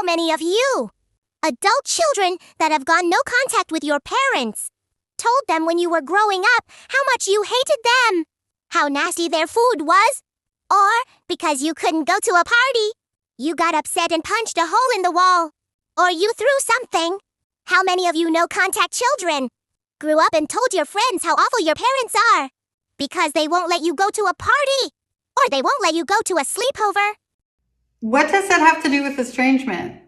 How many of you, adult children that have gone no contact with your parents, told them when you were growing up how much you hated them, how nasty their food was, or because you couldn't go to a party, you got upset and punched a hole in the wall, or you threw something? How many of you no contact children grew up and told your friends how awful your parents are because they won't let you go to a party or they won't let you go to a sleepover? What does that have to do with estrangement?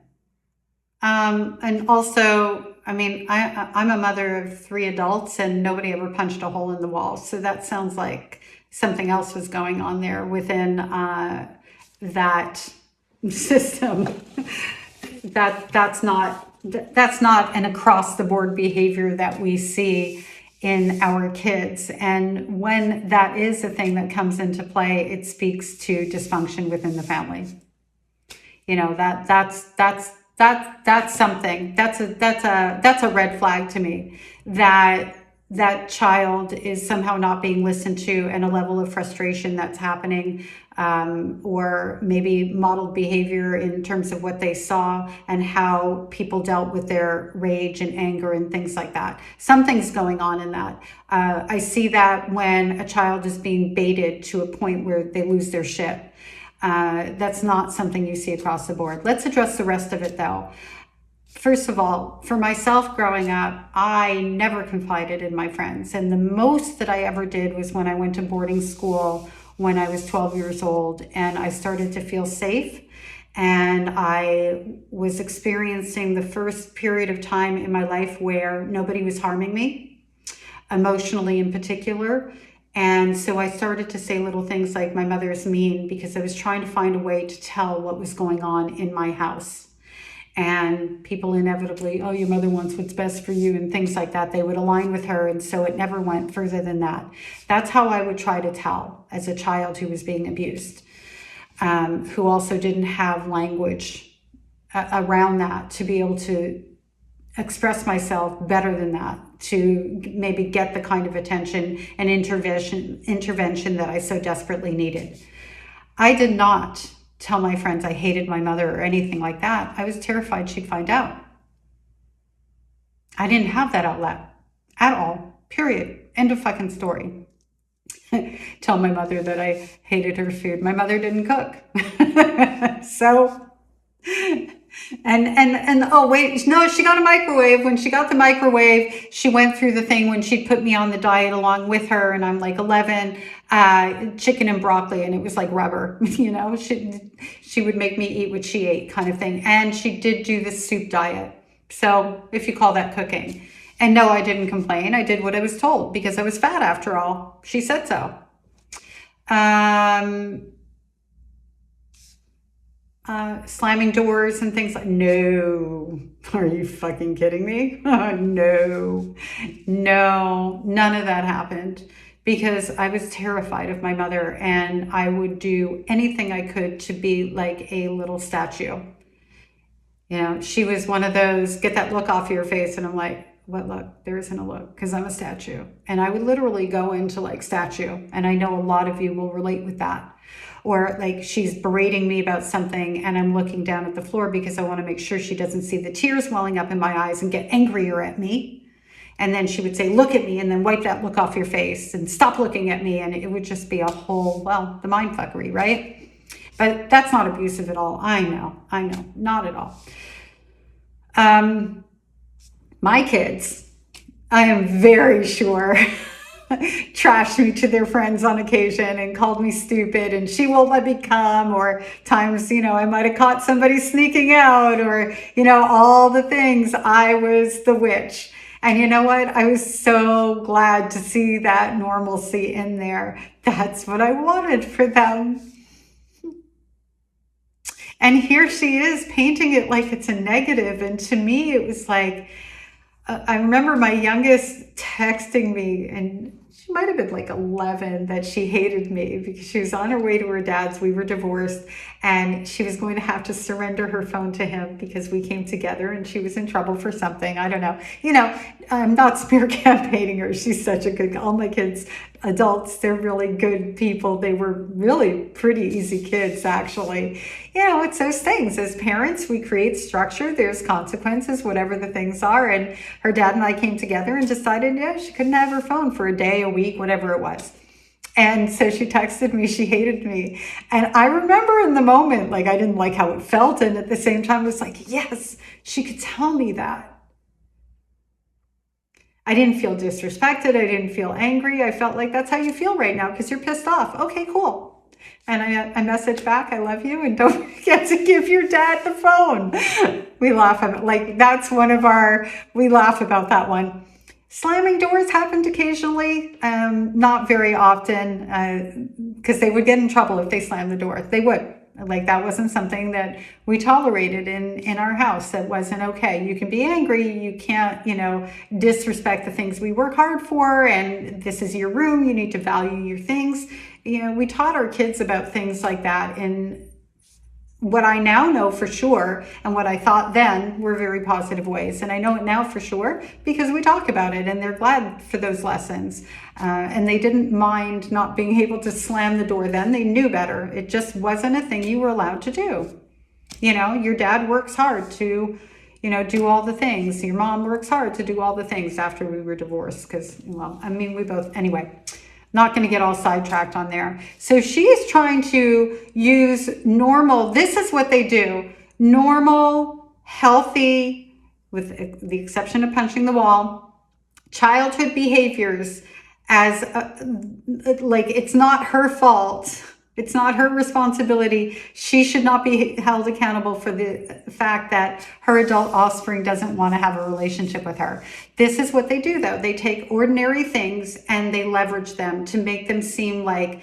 And also, I mean, I'm a mother of 3 adults and nobody ever punched a hole in the wall. So that sounds like something else was going on there within that system. That's not an across the board behavior that we see in our kids. And when that is a thing that comes into play, it speaks to dysfunction within the family. You know, that's something that's a red flag to me, that child is somehow not being listened to, and a level of frustration that's happening, or maybe modeled behavior in terms of what they saw and how people dealt with their rage and anger and things like that. Something's going on in that. I see that when a child is being baited to a point where they lose their shit. That's not something you see across the board. Let's address the rest of it though. First of all, for myself growing up, I never confided in my friends. And the most that I ever did was when I went to boarding school when I was 12 years old and I started to feel safe. And I was experiencing the first period of time in my life where nobody was harming me, emotionally in particular. And so I started to say little things like, my mother is mean, because I was trying to find a way to tell what was going on in my house. And people inevitably, oh, your mother wants what's best for you and things like that. They would align with her. And so it never went further than that. That's how I would try to tell as a child who was being abused, who also didn't have language around that to be able to express myself better than that, to maybe get the kind of attention and intervention that I so desperately needed. I did not tell my friends I hated my mother or anything like that. I was terrified she'd find out. I didn't have that outlet at all, period. End of fucking story. Tell my mother that I hated her food. My mother didn't cook. So, and oh wait, no, she got a microwave. When she got the microwave, she went through the thing when she'd put me on the diet along with her, and I'm like 11, chicken and broccoli, and it was like rubber, you know, she would make me eat what she ate kind of thing. And she did do the soup diet. So if you call that cooking. And no, I didn't complain. I did what I was told because I was fat after all. She said so. Slamming doors and things like, no, are you fucking kidding me? No, none of that happened because I was terrified of my mother and I would do anything I could to be like a little statue. You know, she was one of those, get that look off your face. And I'm like, what look? There isn't a look because I'm a statue. And I would literally go into like statue. And I know a lot of you will relate with that. Or like she's berating me about something and I'm looking down at the floor because I want to make sure she doesn't see the tears welling up in my eyes and get angrier at me. And then she would say, look at me, and then wipe that look off your face and stop looking at me. And it would just be a whole, well, the mind fuckery, right? But that's not abusive at all. I know, not at all. My kids, I am very sure, trashed me to their friends on occasion and called me stupid and she won't let me come, or times, you know, I might have caught somebody sneaking out, or, you know, all the things. I was the witch. And you know what? I was so glad to see that normalcy in there. That's what I wanted for them. And here she is painting it like it's a negative. And to me, it was like, I remember my youngest texting me, and she might have been like 11, that she hated me because she was on her way to her dad's. We were divorced and she was going to have to surrender her phone to him because we came together and she was in trouble for something. I don't know. You know, I'm not smear campaigning her. She's such a good, all my kids adults. They're really good people. They were really pretty easy kids, actually. It's those things. As parents, we create structure. There's consequences, whatever the things are. And her dad and I came together and decided, she couldn't have her phone for a day, a week, whatever it was. And so she texted me, she hated me. And I remember in the moment, like, I didn't like how it felt. And at the same time, it was like, yes, she could tell me that. I didn't feel disrespected. I didn't feel angry. I felt like that's how you feel right now because you're pissed off. Okay, cool. And I messaged back, I love you, and don't forget to give your dad the phone. We laugh at it. Like, that's we laugh about that one. Slamming doors happened occasionally, not very often, because they would get in trouble if they slammed the door. They would. Like, that wasn't something that we tolerated in our house. That wasn't okay. You can be angry. You can't, disrespect the things we work hard for. And this is your room. You need to value your things. We taught our kids about things like that in what I now know for sure, and what I thought then were very positive ways. And I know it now for sure because we talk about it, and they're glad for those lessons. And they didn't mind not being able to slam the door then. They knew better. It just wasn't a thing you were allowed to do. Your dad works hard to, do all the things. Your mom works hard to do all the things after we were divorced because, we both, anyway. Not going to get all sidetracked on there. So she is trying to use normal, this is what they do, normal, healthy, with the exception of punching the wall, childhood behaviors as like it's not her fault. It's not her responsibility. She should not be held accountable for the fact that her adult offspring doesn't want to have a relationship with her. This is what they do, though. They take ordinary things and they leverage them to make them seem like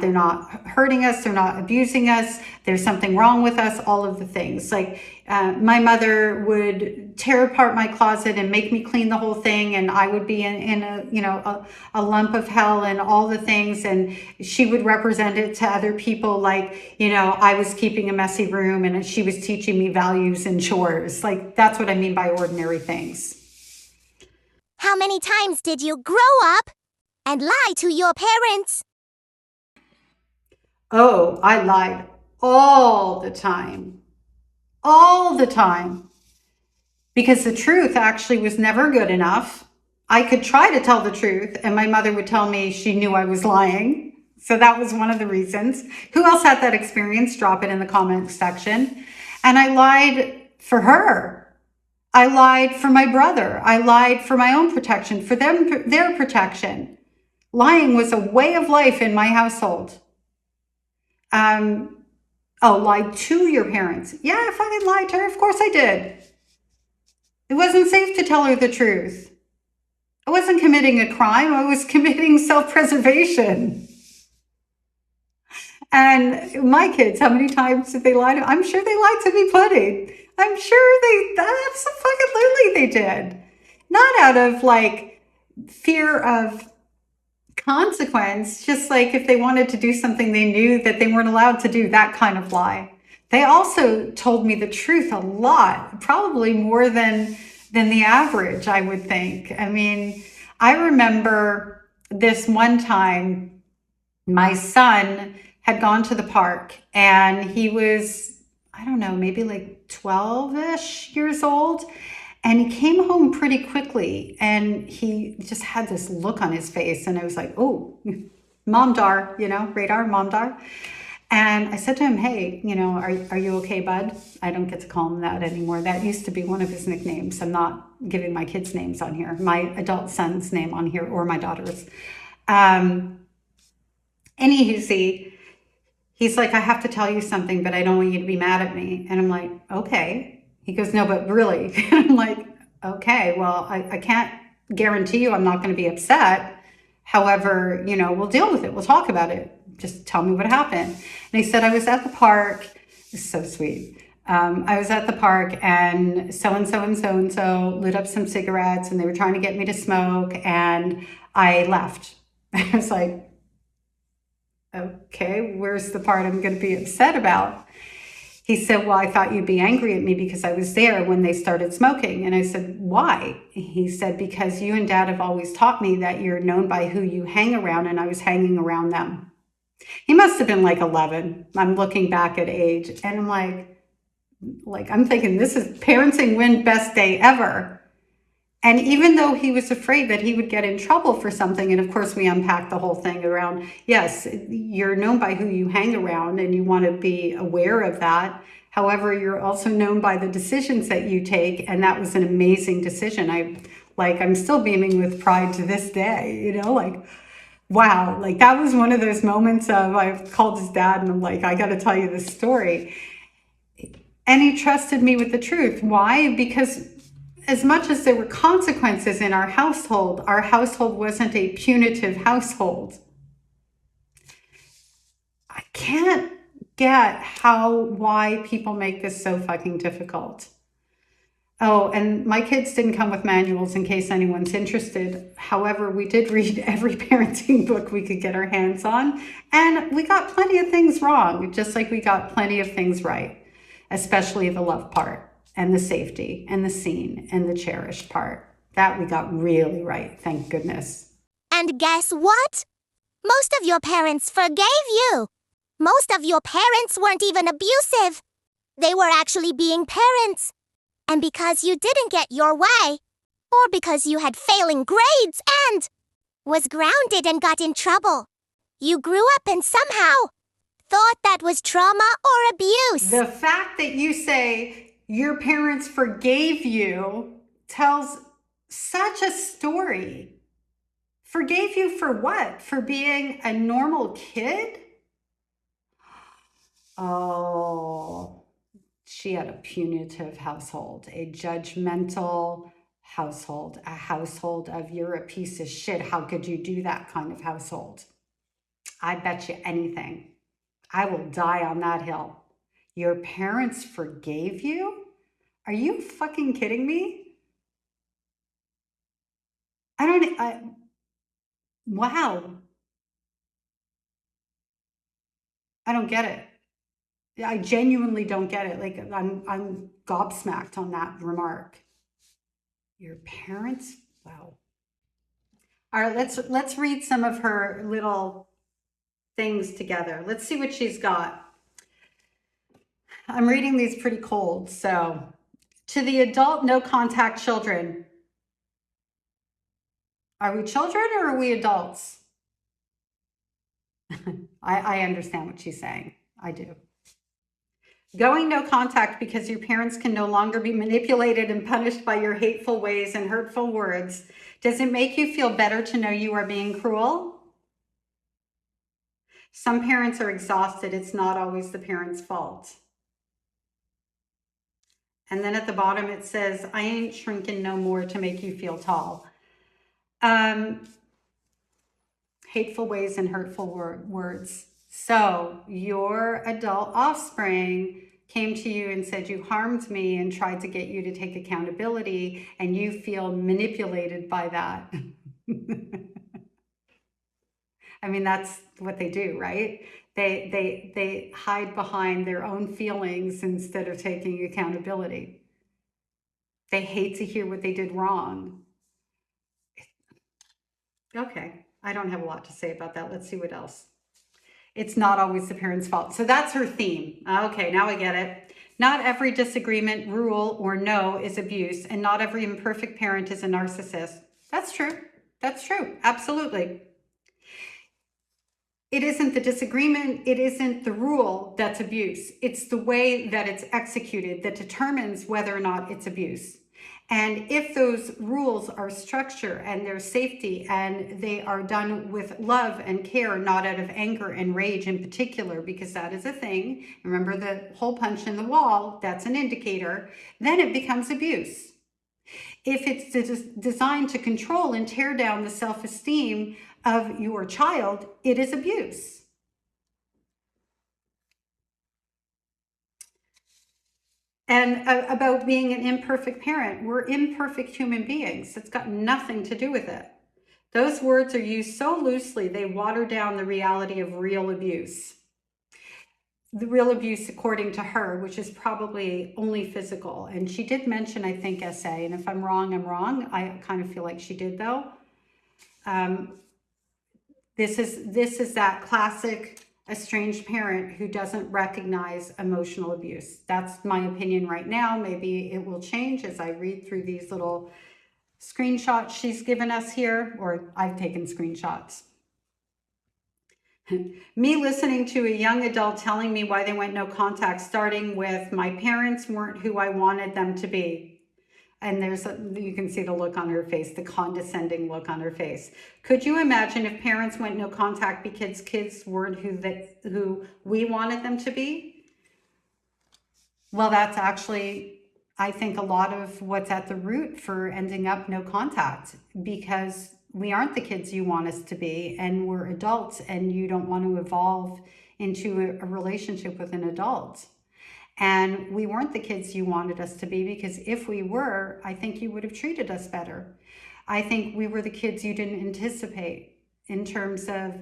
they're not hurting us, they're not abusing us, there's something wrong with us, all of the things. Like my mother would tear apart my closet and make me clean the whole thing, and I would be in a lump of hell and all the things, and she would represent it to other people like, I was keeping a messy room and she was teaching me values and chores. Like, that's what I mean by ordinary things. How many times did you grow up and lie to your parents? Oh, I lied all the time. All the time. Because the truth actually was never good enough. I could try to tell the truth, and my mother would tell me she knew I was lying. So that was one of the reasons. Who else had that experience? Drop it in the comment section. And I lied for her. I lied for my brother. I lied for my own protection, for their protection. Lying was a way of life in my household. Lied to your parents. Yeah, I fucking lied to her. Of course I did. It wasn't safe to tell her the truth. I wasn't committing a crime. I was committing self-preservation. And my kids, how many times did they lie to me? I'm sure they lied to me plenty. I'm sure absolutely they did. Not out of like fear of consequence, just like if they wanted to do something they knew that they weren't allowed to do, that kind of lie. They also told me the truth a lot, probably more than the average, I would think. I mean, I remember this one time, my son had gone to the park and he was, I don't know, maybe like 12-ish years old. And he came home pretty quickly and he just had this look on his face. And I was like, oh, momdar, radar, momdar. And I said to him, hey, are you okay, bud? I don't get to call him that anymore. That used to be one of his nicknames. I'm not giving my kids' names on here, my adult son's name on here, or my daughter's. He's like, I have to tell you something, but I don't want you to be mad at me. And I'm like, okay. He goes, no, but really. I'm like, okay, well, I can't guarantee you I'm not going to be upset. However, we'll deal with it. We'll talk about it. Just tell me what happened. And he said, I was at the park. It's so sweet. I was at the park and so-and-so and so-and-so lit up some cigarettes and they were trying to get me to smoke and I left. I was like, okay, where's the part I'm going to be upset about? He said, well, I thought you'd be angry at me because I was there when they started smoking. And I said, why? He said, because you and Dad have always taught me that you're known by who you hang around, and I was hanging around them. He must have been like 11. I'm looking back at age, and I'm like I'm thinking, this is parenting win best day ever. And even though he was afraid that he would get in trouble for something, and of course we unpacked the whole thing around, yes, you're known by who you hang around and you want to be aware of that. However, you're also known by the decisions that you take, and that was an amazing decision. I'm still beaming with pride to this day, like, wow, like that was one of those moments of, I've called his dad and I'm like, I got to tell you this story. And he trusted me with the truth. Why? Because as much as there were consequences in our household wasn't a punitive household. I can't get why people make this so fucking difficult. Oh, and my kids didn't come with manuals in case anyone's interested. However, we did read every parenting book we could get our hands on, and we got plenty of things wrong, just like we got plenty of things right, especially the love part and the safety and the seen and the cherished part. That we got really right, thank goodness. And guess what? Most of your parents forgave you. Most of your parents weren't even abusive. They were actually being parents. And because you didn't get your way, or because you had failing grades and was grounded and got in trouble, you grew up and somehow thought that was trauma or abuse. The fact that you say your parents forgave you tells such a story. Forgave you for what? For being a normal kid? Oh, she had a punitive household, a judgmental household, a household of you're a piece of shit. How could you do that kind of household? I bet you anything. I will die on that hill. Your parents forgave you? Are you fucking kidding me? Wow. I don't get it. I genuinely don't get it. Like I'm gobsmacked on that remark. Your parents? Wow. All right, let's read some of her little things together. Let's see what she's got. I'm reading these pretty cold. So, to the adult no contact children. Are we children or are we adults? I understand what she's saying. I do. Going no contact because your parents can no longer be manipulated and punished by your hateful ways and hurtful words. Does it make you feel better to know you are being cruel? Some parents are exhausted. It's not always the parent's fault. And then at the bottom it says, I ain't shrinking no more to make you feel tall. Hateful ways and hurtful words. So your adult offspring came to you and said, you harmed me, and tried to get you to take accountability, and you feel manipulated by that. I mean, that's what they do, right? They hide behind their own feelings instead of taking accountability. They hate to hear what they did wrong. Okay, I don't have a lot to say about that. Let's see what else. It's not always the parent's fault. So that's her theme. Okay, now I get it. Not every disagreement, rule, or no is abuse, and not every imperfect parent is a narcissist. That's true. That's true. Absolutely. It isn't the disagreement, it isn't the rule that's abuse. It's the way that it's executed that determines whether or not it's abuse. And if those rules are structure and there's safety and they are done with love and care, not out of anger and rage in particular, because that is a thing. Remember the hole punch in the wall, that's an indicator. Then it becomes abuse. If it's designed to control and tear down the self-esteem of your child, it is abuse. And about being an imperfect parent, we're imperfect human beings. It's got nothing to do with it. Those words are used so loosely, they water down the reality of real abuse. the real abuse according to her, which is probably only physical. And she did mention, I think, SA, and if I'm wrong, I'm wrong. I kind of feel like she did, though. This is that classic estranged parent who doesn't recognize emotional abuse. That's my opinion right now. Maybe it will change as I read through these little screenshots she's given us here, or I've taken screenshots. Me listening to a young adult telling me why they went no contact, starting with my parents weren't who I wanted them to be. And you can see the look on her face, the condescending look on her face. Could you imagine if parents went no contact because kids weren't who we wanted them to be? Well, that's actually, I think, a lot of what's at the root for ending up no contact, because we aren't the kids you want us to be, and we're adults, and you don't want to evolve into a relationship with an adult. And we weren't the kids you wanted us to be, because if we were, I think you would have treated us better. I think we were the kids you didn't anticipate in terms of,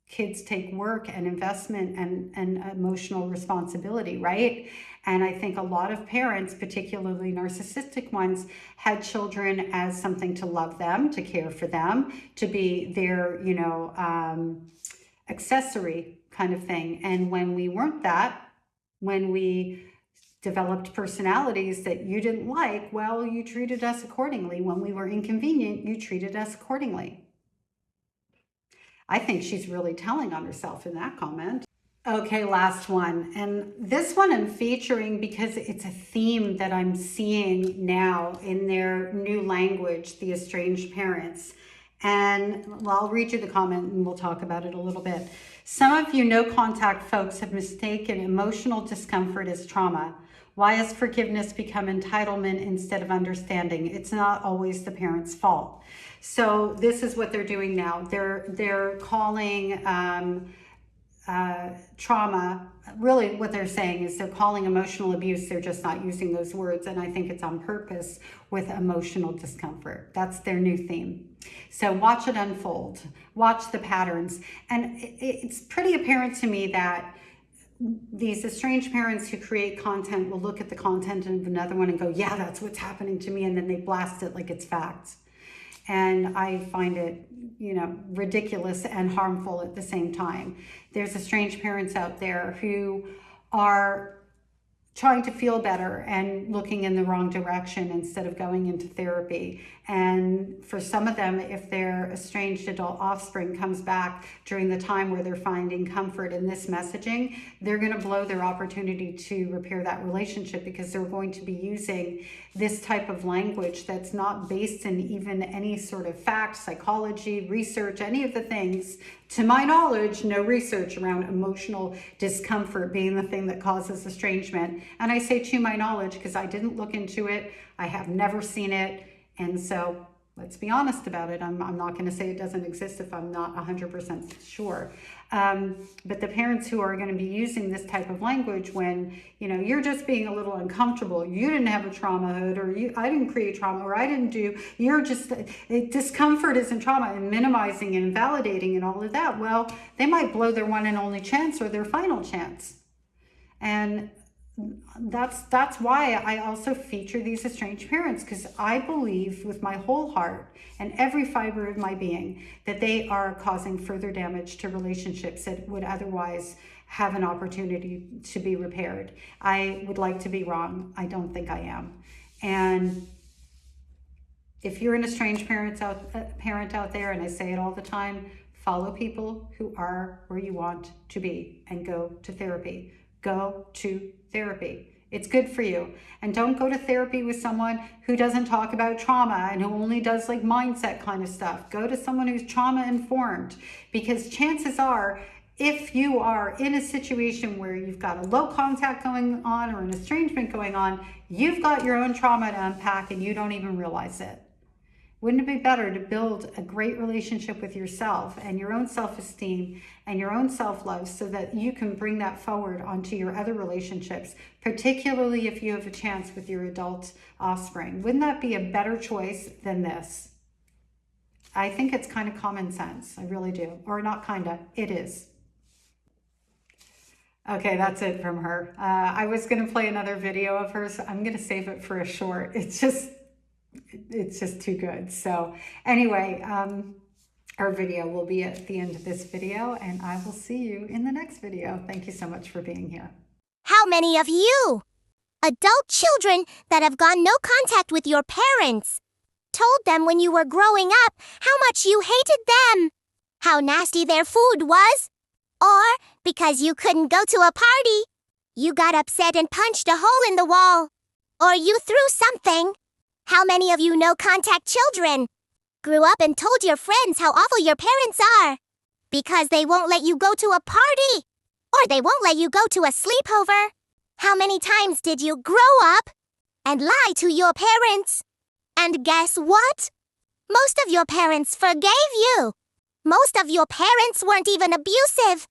kids take work and investment and emotional responsibility, right? And I think a lot of parents, particularly narcissistic ones, had children as something to love them, to care for them, to be their, accessory kind of thing. And when we weren't that, when we developed personalities that you didn't like, well, you treated us accordingly. When we were inconvenient, you treated us accordingly. I think she's really telling on herself in that comment. Okay, last one. And this one I'm featuring because it's a theme that I'm seeing now in their new language, the estranged parents. And well, I'll read you the comment and we'll talk about it a little bit. Some of you no contact folks have mistaken emotional discomfort as trauma. Why has forgiveness become entitlement instead of understanding? It's not always the parent's fault. So this is what they're doing now. They're calling trauma, really what they're saying is they're calling emotional abuse, they're just not using those words, and I think it's on purpose, with emotional discomfort. That's their new theme. So watch it unfold, watch the patterns, and it's pretty apparent to me that these estranged parents who create content will look at the content of another one and go, yeah, that's what's happening to me, and then they blast it like it's fact. And I find it, ridiculous and harmful at the same time. There's estranged parents out there who are trying to feel better and looking in the wrong direction instead of going into therapy. And for some of them, if their estranged adult offspring comes back during the time where they're finding comfort in this messaging, they're going to blow their opportunity to repair that relationship, because they're going to be using this type of language that's not based in even any sort of fact, psychology, research, any of the things. To my knowledge, no research around emotional discomfort being the thing that causes estrangement. And I say to my knowledge because I didn't look into it. I have never seen it. And so let's be honest about it. I'm not going to say it doesn't exist if I'm not 100% sure. But the parents who are going to be using this type of language when, you're just being a little uncomfortable, you didn't have a trauma hood, or I didn't create trauma, or I didn't do, discomfort isn't trauma, and minimizing and invalidating and all of that, well, they might blow their one and only chance or their final chance. And that's why I also feature these estranged parents, because I believe with my whole heart and every fiber of my being that they are causing further damage to relationships that would otherwise have an opportunity to be repaired. I would like to be wrong. I don't think I am. And if you're an estranged parent out there, and I say it all the time, follow people who are where you want to be and go to therapy. Go to therapy. It's good for you. And don't go to therapy with someone who doesn't talk about trauma and who only does like mindset kind of stuff. Go to someone who's trauma informed, because chances are, if you are in a situation where you've got a low contact going on or an estrangement going on, you've got your own trauma to unpack and you don't even realize it. Wouldn't it be better to build a great relationship with yourself and your own self-esteem and your own self-love so that you can bring that forward onto your other relationships, particularly if you have a chance with your adult offspring? Wouldn't that be a better choice than this? I think it's kind of common sense. I really do. Or not kind of, it is. Okay, that's it from her. I was going to play another video of hers. I'm going to save it for a short. It's just too good. So anyway, our video will be at the end of this video, and I will see you in the next video. Thank you so much for being here. How many of you, adult children that have gone no contact with your parents, told them when you were growing up how much you hated them, how nasty their food was, or because you couldn't go to a party, you got upset and punched a hole in the wall, or you threw something? How many of you no contact children grew up and told your friends how awful your parents are because they won't let you go to a party or they won't let you go to a sleepover? How many times did you grow up and lie to your parents? And guess what? Most of your parents forgave you. Most of your parents weren't even abusive.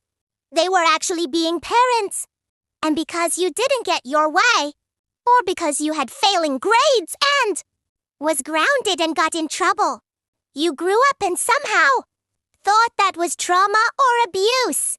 They were actually being parents. And because you didn't get your way, or because you had failing grades and was grounded and got in trouble, you grew up and somehow thought that was trauma or abuse.